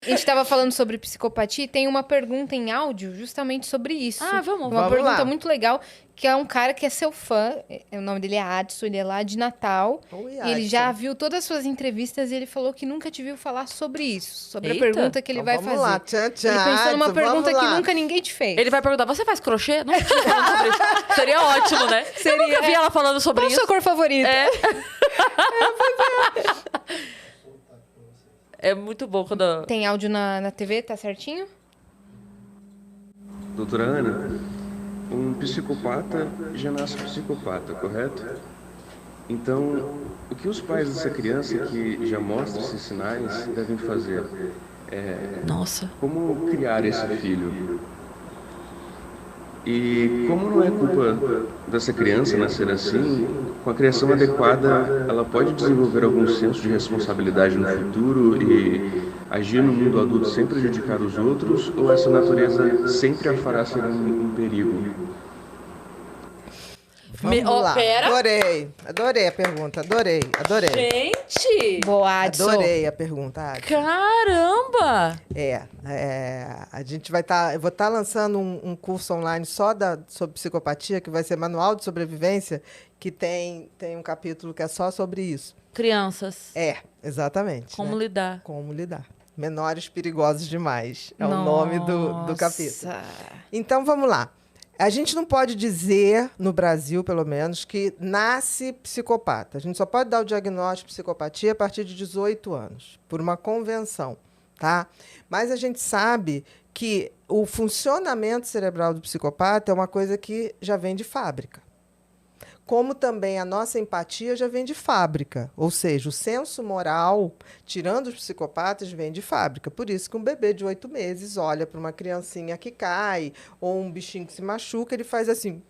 A gente estava falando sobre psicopatia e tem uma pergunta em áudio justamente sobre isso. Vamos Uma pergunta lá. muito legal, que é um cara que é seu fã, o nome dele é Adson, ele é lá de Natal. Oi, E ele já Adson. viu todas as suas entrevistas e ele falou que nunca te viu falar sobre isso, sobre Eita. a pergunta que ele vai Vamos fazer. lá. Tchan, tchan, Ele pensou numa Adson, pergunta vamos que lá. nunca ninguém te fez. Ele vai perguntar, você faz crochê? Não, sobre isso. Seria ótimo, né? Eu nunca vi ela falando sobre Qual a isso. sua cor favorita? É muito bom quando... Tem áudio na TV, tá certinho? Doutora Ana, um psicopata já nasce psicopata, correto? Então, o que os pais dessa criança que já mostra esses sinais devem fazer? Nossa. Como criar esse filho? E como não é culpa dessa criança nascer assim, com a criação adequada, ela pode desenvolver algum senso de responsabilidade no futuro e agir no mundo adulto sem prejudicar os outros, ou essa natureza sempre a fará ser um perigo? Vamos lá. Pera. Adorei a pergunta. Adorei. Gente! Boa, Adson. Adorei a pergunta, Adson. Caramba! A gente vai estar... eu vou estar lançando um curso online só sobre psicopatia, que vai ser Manual de Sobrevivência, que tem um capítulo que é só sobre isso. Crianças. Exatamente. Como né? lidar. Como lidar. Menores perigosos demais. É o nome do capítulo. Então, vamos lá. A gente não pode dizer, no Brasil, pelo menos, que nasce psicopata. A gente só pode dar o diagnóstico de psicopatia a partir de 18 anos, por uma convenção, tá? Mas a gente sabe que o funcionamento cerebral do psicopata é uma coisa que já vem de fábrica. Como também a nossa empatia já vem de fábrica. Ou seja, o senso moral, tirando os psicopatas, vem de fábrica. Por isso que um bebê de 8 meses olha para uma criancinha que cai, ou um bichinho que se machuca, ele faz assim.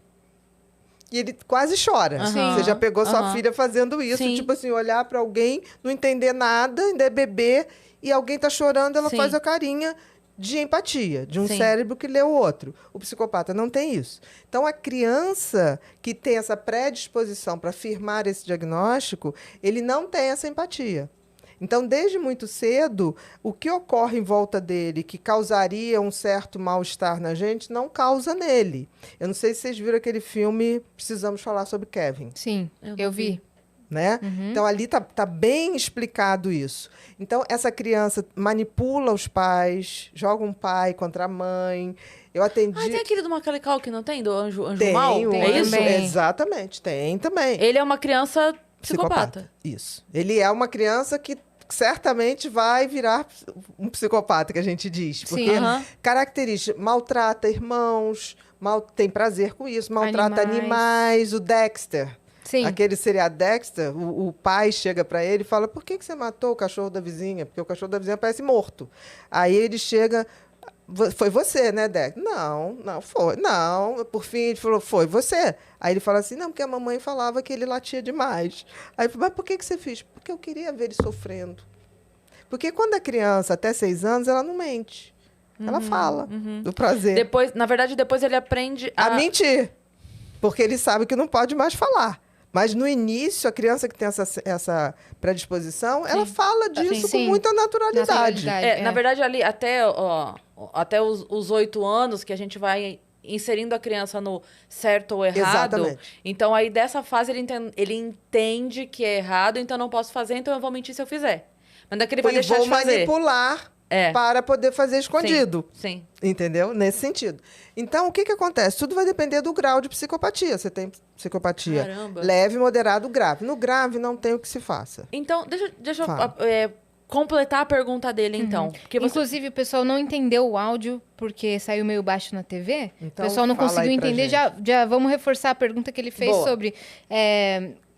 E ele quase chora. Sim. Você já pegou sua filha fazendo isso, Sim. tipo assim, olhar para alguém, não entender nada, ainda é bebê, e alguém está chorando, ela Sim. faz a carinha de empatia, de um Sim. cérebro que lê o outro. O psicopata não tem isso. Então, a criança que tem essa predisposição para firmar esse diagnóstico, ele não tem essa empatia. Então, desde muito cedo, o que ocorre em volta dele que causaria um certo mal-estar na gente, não causa nele. Eu não sei se vocês viram aquele filme Precisamos Falar sobre Kevin. Sim, Eu eu não vi. Né? Então, ali tá bem explicado isso. Então, essa criança manipula os pais, joga um pai contra a mãe. Eu atendi... tem aquele do Macaulay Culkin, não tem? Do Anjo Tem, Mal? tem É isso? também. Exatamente, tem também. Ele é uma criança psicopata. Isso. Ele é uma criança que certamente vai virar um psicopata, que a gente diz. Porque Sim. Aham. característica, maltrata irmãos, tem prazer com isso, maltrata Animais. animais. O Dexter. Sim. Aquele seriado Dexter, o pai chega para ele e fala: por que você matou o cachorro da vizinha? Porque o cachorro da vizinha parece morto. Aí ele chega: foi você, né, Dexter? Não foi. Não, por fim ele falou: foi você. Aí ele fala assim: não, porque a mamãe falava que ele latia demais. Aí ele falou: mas por que você fez? Porque eu queria ver ele sofrendo. Porque quando a criança, até 6 anos, ela não mente. Ela fala do prazer. Depois, na verdade, depois ele aprende A mentir. Porque ele sabe que não pode mais falar. Mas no início, a criança que tem essa predisposição, ela fala disso Sim. com muita naturalidade. Na verdade, ali, até os 8 anos, que a gente vai inserindo a criança no certo ou errado. Exatamente. Então, aí, dessa fase, ele entende que é errado, então eu não posso fazer, então eu vou mentir se eu fizer. Mas daqui ele vai E deixar vou de fazer. manipular para poder fazer escondido. Sim. Entendeu? Nesse sentido. Então, o que acontece? Tudo vai depender do grau de psicopatia. Você tem psicopatia Caramba. leve, moderado, grave. No grave, não tem o que se faça. Então, deixa eu Fala. completar a pergunta dele, então. Porque Inclusive, o pessoal não entendeu o áudio, porque saiu meio baixo na TV. Então, o pessoal não fala conseguiu aí pra entender. gente. Já vamos reforçar a pergunta que ele fez Boa. sobre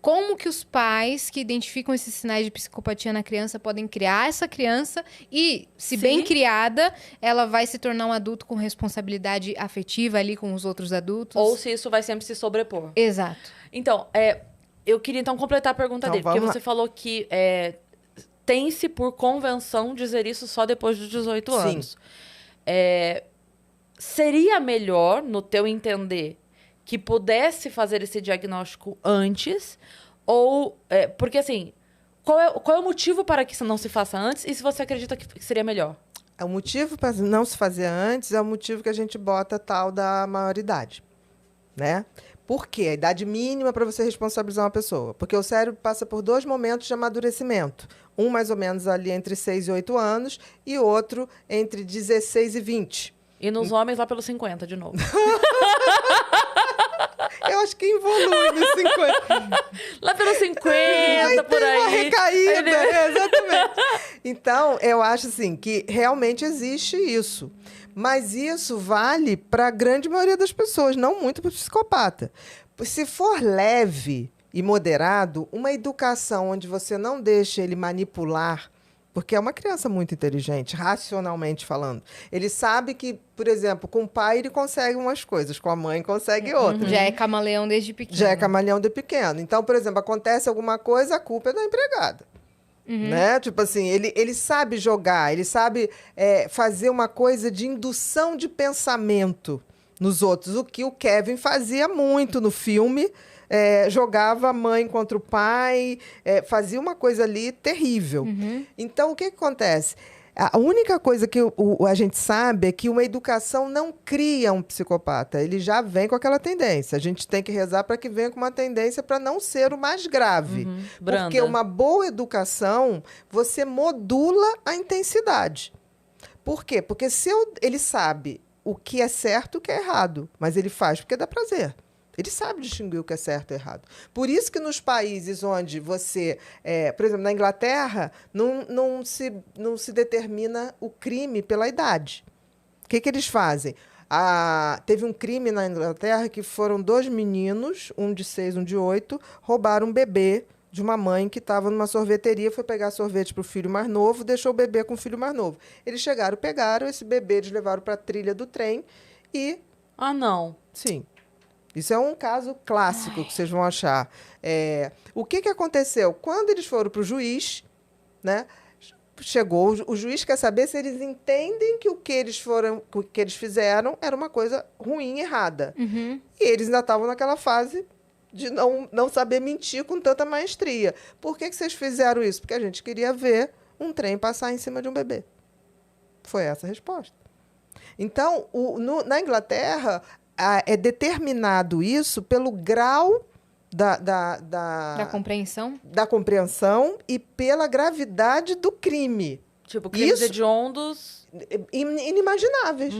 como que os pais que identificam esses sinais de psicopatia na criança podem criar essa criança e, se bem Sim. criada, ela vai se tornar um adulto com responsabilidade afetiva ali com os outros adultos. ou se isso vai sempre se sobrepor. Exato. Então, eu queria então completar a pergunta Então, dele, porque vamos você falou que tem-se por convenção dizer isso só depois dos 18 Sim. anos. Seria melhor, no teu entender, que pudesse fazer esse diagnóstico antes? Ou, porque assim, qual é o motivo para que isso não se faça antes? E se você acredita que seria melhor? O motivo para não se fazer antes é o motivo que a gente bota tal da maioridade, né? Por quê? A idade mínima para você responsabilizar uma pessoa. Porque o cérebro passa por 2 momentos de amadurecimento. Um mais ou menos ali entre 6 e 8 anos e outro entre 16 e 20. E nos homens lá pelos 50, de novo. Eu acho que evolui nos 50. Lá pelos 50, por aí. Uma recaída, exatamente. Então, eu acho assim que realmente existe isso. Mas isso vale para a grande maioria das pessoas, não muito para o psicopata. Se for leve e moderado, uma educação onde você não deixa ele manipular, porque é uma criança muito inteligente, racionalmente falando. Ele sabe que, por exemplo, com o pai ele consegue umas coisas, com a mãe consegue outras. Já é camaleão desde pequeno. Já é camaleão de pequeno. Então, por exemplo, acontece alguma coisa, a culpa é da empregada. Né? Tipo assim, ele sabe jogar, ele sabe fazer uma coisa de indução de pensamento nos outros. O que o Kevin fazia muito no filme, jogava a mãe contra o pai, fazia uma coisa ali terrível. Então, o que acontece? A única coisa que a gente sabe é que uma educação não cria um psicopata. Ele já vem com aquela tendência. A gente tem que rezar para que venha com uma tendência para não ser o mais grave. Porque uma boa educação, você modula a intensidade. Por quê? Porque se ele sabe o que é certo e o que é errado, mas ele faz porque dá prazer. Ele sabe distinguir o que é certo e errado. Por isso que nos países onde você... por exemplo, na Inglaterra, não se determina o crime pela idade. O que eles fazem? Teve um crime na Inglaterra que foram 2 meninos, um de 6, um de 8, roubaram um bebê de uma mãe que estava numa sorveteria, foi pegar sorvete para o filho mais novo, deixou o bebê com o filho mais novo. Eles chegaram, pegaram esse bebê, eles levaram para a trilha do trem e... Ah, não. Sim. Isso é um caso clássico que vocês vão achar. O que aconteceu? Quando eles foram para o juiz, né, chegou, o juiz quer saber se eles entendem que o que eles fizeram era uma coisa ruim, errada. E eles ainda estavam naquela fase de não saber mentir com tanta maestria. Por que vocês fizeram isso? Porque a gente queria ver um trem passar em cima de um bebê. Foi essa a resposta. Então, na Inglaterra... é determinado isso pelo grau da compreensão? Da compreensão e pela gravidade do crime. Tipo, crimes hediondos... Inimagináveis.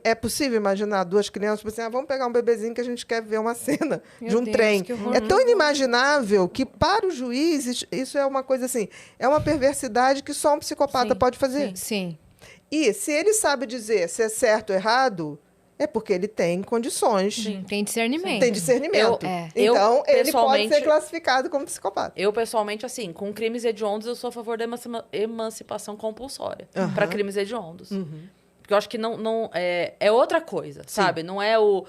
É possível imaginar 2 crianças, tipo assim, vamos pegar um bebezinho que a gente quer ver uma cena de um trem. É tão inimaginável que, para o juiz, isso é uma coisa assim, é uma perversidade que só um psicopata pode fazer. Sim. E se ele sabe dizer se é certo ou errado... é porque ele tem condições. Sim, tem discernimento. Tem discernimento. Então, ele pode ser classificado como psicopata. Eu, pessoalmente, assim, com crimes hediondos, eu sou a favor da emancipação compulsória para crimes hediondos. Porque eu acho que não é outra coisa, sabe? Não é o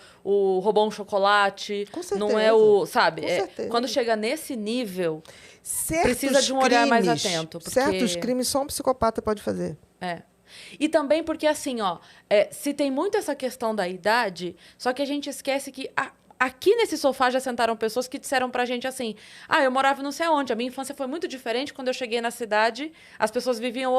roubou um chocolate, com certeza. Não é o... Sabe? Com certeza. Quando chega nesse nível, certos precisa de um olhar mais atento. Porque... certos crimes só um psicopata pode fazer. E também porque, assim, se tem muito essa questão da idade, só que a gente esquece que aqui nesse sofá já sentaram pessoas que disseram pra gente assim, eu morava não sei aonde, a minha infância foi muito diferente, quando eu cheguei na cidade, as pessoas viviam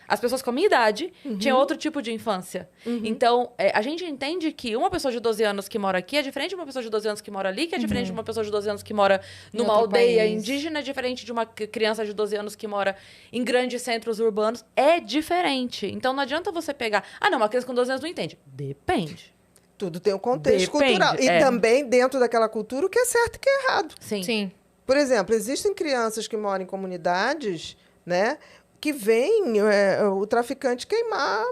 as pessoas com a minha idade tinham outro tipo de infância. Então, a gente entende que uma pessoa de 12 anos que mora aqui é diferente de uma pessoa de 12 anos que mora ali, que é diferente de uma pessoa de 12 anos que mora numa aldeia indígena, é diferente de uma criança de 12 anos que mora em grandes centros urbanos, é diferente. Então, não adianta você pegar, uma criança com 12 anos não entende. Depende. Tudo tem um contexto cultural. E também, dentro daquela cultura, o que é certo e o que é errado. Sim. Por exemplo, existem crianças que moram em comunidades, né, que vem o traficante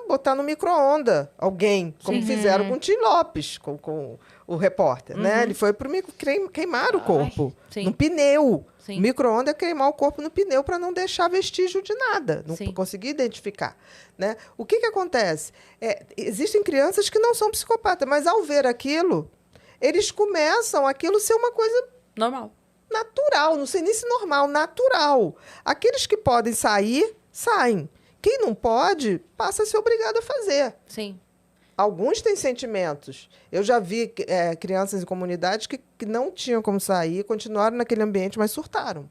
botar no micro-ondas alguém, como fizeram com o Tim Lopes, com o repórter. Né? Ele foi para queimar o corpo no pneu. Sim. O micro-ondas é queimar o corpo no pneu para não deixar vestígio de nada, não Sim. conseguir identificar. Né? O que acontece? Existem crianças que não são psicopatas, mas ao ver aquilo, eles começam aquilo ser uma coisa normal. Natural, não sei nem se normal, natural. Aqueles que podem sair, saem. Quem não pode, passa a ser obrigado a fazer. Sim. Alguns têm sentimentos. Eu já vi crianças em comunidades que não tinham como sair, continuaram naquele ambiente, mas surtaram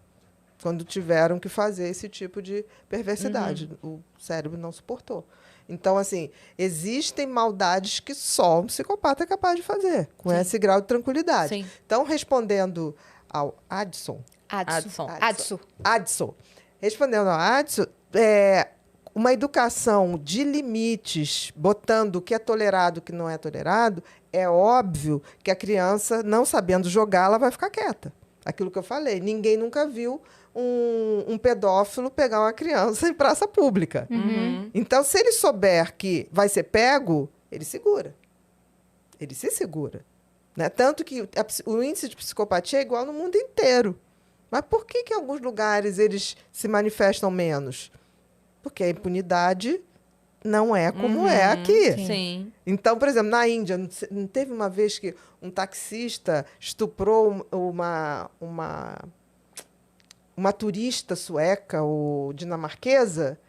quando tiveram que fazer esse tipo de perversidade. O cérebro não suportou. Então, assim, existem maldades que só um psicopata é capaz de fazer, com esse grau de tranquilidade. Sim. Então, respondendo ao Adson. Respondendo ao Adson, uma educação de limites, botando o que é tolerado e o que não é tolerado, é óbvio que a criança, não sabendo jogar, ela vai ficar quieta. Aquilo que eu falei, ninguém nunca viu um pedófilo pegar uma criança em praça pública. Então, se ele souber que vai ser pego, ele segura. Ele se segura. Né? Tanto que o índice de psicopatia é igual no mundo inteiro. Mas por que em alguns lugares eles se manifestam menos? Porque a impunidade não é como é aqui. Sim. Então, por exemplo, na Índia, não teve uma vez que um taxista estuprou uma turista sueca ou dinamarquesa?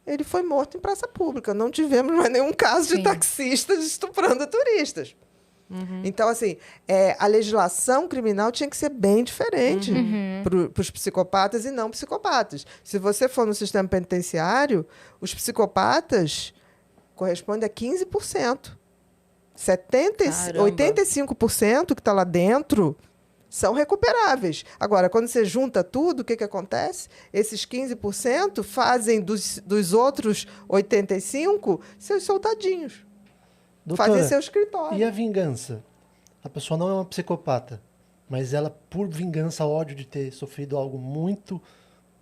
Ele foi morto em praça pública. Não tivemos mais nenhum caso de taxistas estuprando turistas. Então, assim, a legislação criminal tinha que ser bem diferente para os psicopatas e não psicopatas. Se você for no sistema penitenciário, os psicopatas correspondem a 15%. 85% que está lá dentro são recuperáveis. Agora, quando você junta tudo, o que acontece? Esses 15% fazem dos outros 85% seus soldadinhos. Doutora, Fazer seu escritório. E a vingança? A pessoa não é uma psicopata, mas ela, por vingança, ódio de ter sofrido algo muito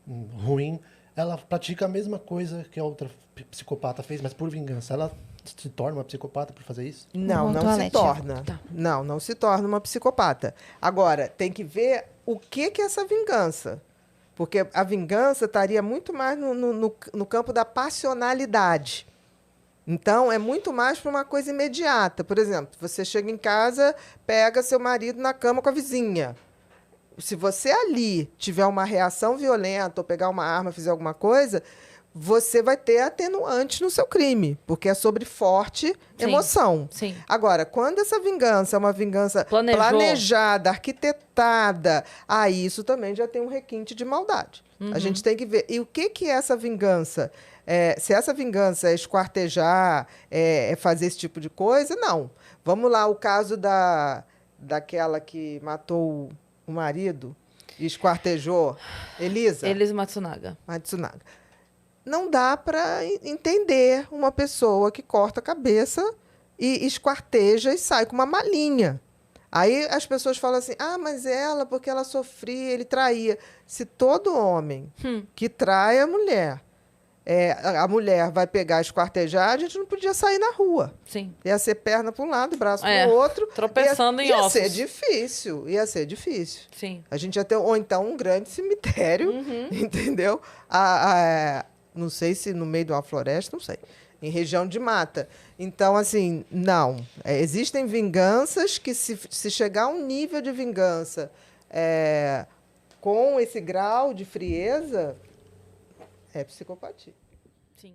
ruim, ela pratica a mesma coisa que a outra psicopata fez, mas por vingança. Ela se torna uma psicopata por fazer isso? Não, não se torna. Tá. Não se torna uma psicopata. Agora, tem que ver o que é essa vingança. Porque a vingança estaria muito mais no campo da passionalidade. Então, é muito mais para uma coisa imediata. Por exemplo, você chega em casa, pega seu marido na cama com a vizinha. Se você ali tiver uma reação violenta ou pegar uma arma, fizer alguma coisa, você vai ter atenuante no seu crime, porque é sobre forte emoção. Sim. Agora, quando essa vingança é uma vingança planejada, arquitetada, aí isso também já tem um requinte de maldade. A gente tem que ver. E o que é essa vingança? Se essa vingança é esquartejar, é fazer esse tipo de coisa, não. Vamos lá, o caso daquela que matou o marido e esquartejou, Elisa Matsunaga. Não dá para entender uma pessoa que corta a cabeça e esquarteja e sai com uma malinha. Aí as pessoas falam assim, mas ela, porque ela sofria, ele traía. Se todo homem que trai a mulher vai pegar esquartejar, a gente não podia sair na rua. Sim. Ia ser perna para um lado, braço para o outro. Tropeçando em ossos. Ia ser difícil. Sim. A gente ia ter, ou então, um grande cemitério, entendeu? Não sei se no meio de uma floresta, não sei. Em região de mata. Então, assim, não. Existem vinganças que, se chegar a um nível de vingança com esse grau de frieza, é psicopatia. Sim.